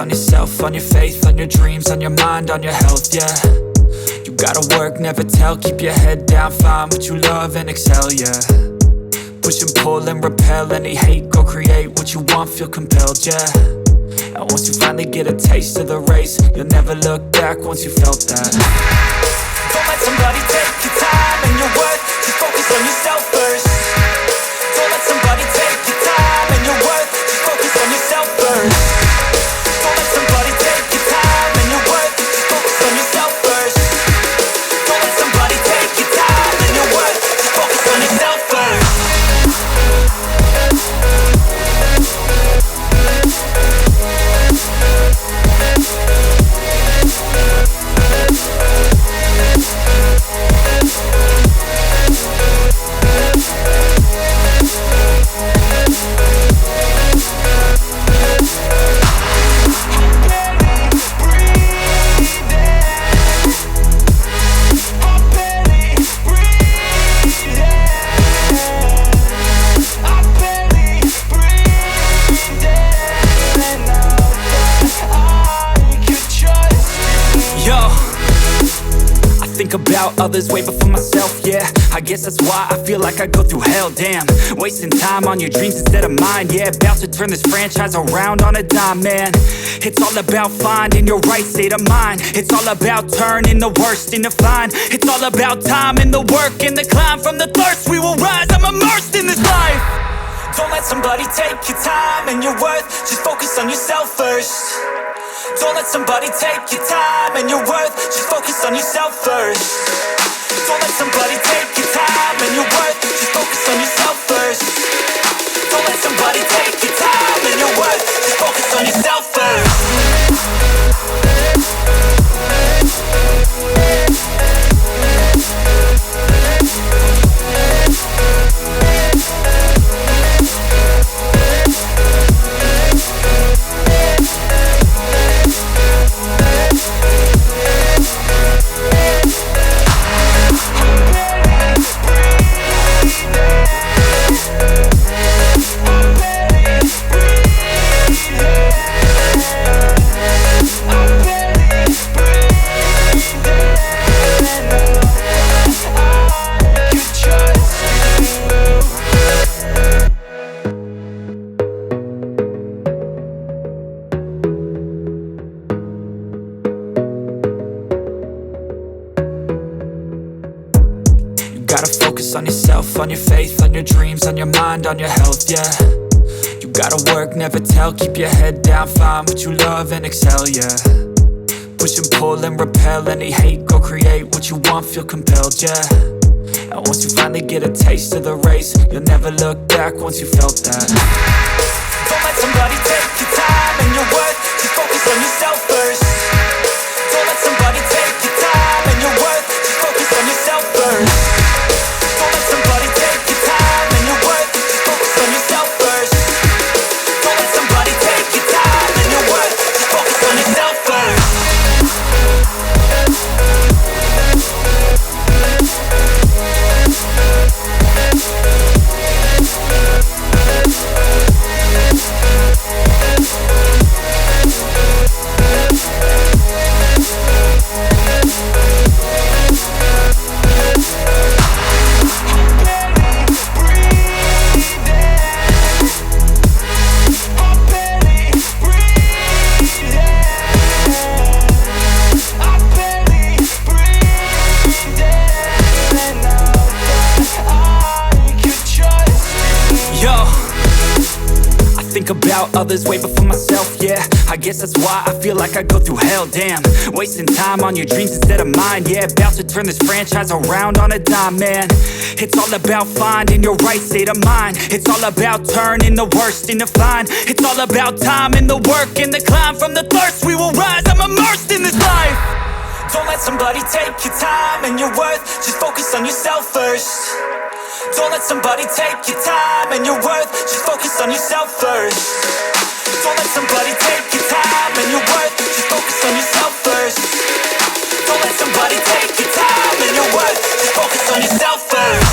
on yourself, on your faith, on your dreams, on your mind, on your health, yeah. You gotta work, never tell, keep your head down, find what you love and excel, yeah. Push and pull and repel any hate, go create what you want, feel compelled, yeah. And once you finally get a taste of the race, you'll never look back once you felt that. Don't let somebody take your time and your worth, just focus on yourself first. Don't let somebody take your time and your worth, just focus on yourself first. Don't let somebody take your time and your worth, just focus on yourself first. Don't let somebody take your time and your worth, just focus on yourself first. About others way before myself, yeah. I guess that's why I feel like I go through hell, damn. Wasting time on your dreams instead of mine, yeah. About to turn this franchise around on a dime, man. It's all about finding your right state of mind. It's all about turning the worst into fine. It's all about time and the work and the climb. From the thirst we will rise, I'm immersed in this life. Don't let somebody take your time and your worth, just focus on yourself first. Don't let somebody take your time and your worth, just focus on yourself first. Don't let somebody take your time and your worth, just focus on yourself first. Don't let somebody take your time and your worth, just focus on yourself first. Gotta focus on yourself, on your faith, on your dreams, on your mind, on your health, yeah. You gotta work, never tell, keep your head down, find what you love and excel, yeah. Push and pull and repel any hate, go create what you want, feel compelled, yeah. And once you finally get a taste of the race, you'll never look back once you felt that. Don't let somebody take your time and your worth, just focus on yourself first. Don't let somebody take your time and your worth, just focus on yourself first. Don't let somebody take your time and your worth, just focus on yourself first. Don't let somebody take your time and your worth, just focus on yourself first. About others way before myself, yeah. I guess that's why I feel like I go through hell, damn. Wasting time on your dreams instead of mine, yeah. About to turn this franchise around on a dime, man. It's all about finding your right state of mind. It's all about turning the worst into fine. It's all about time and the work and the climb. From the thirst we will rise, I'm immersed in this life. Don't let somebody take your time and your worth, just focus on yourself first. Don't let somebody take your time and your worth, just focus on yourself first. Don't let somebody take your time and your worth, just focus on yourself first. Don't let somebody take your time and your worth, just focus on yourself first.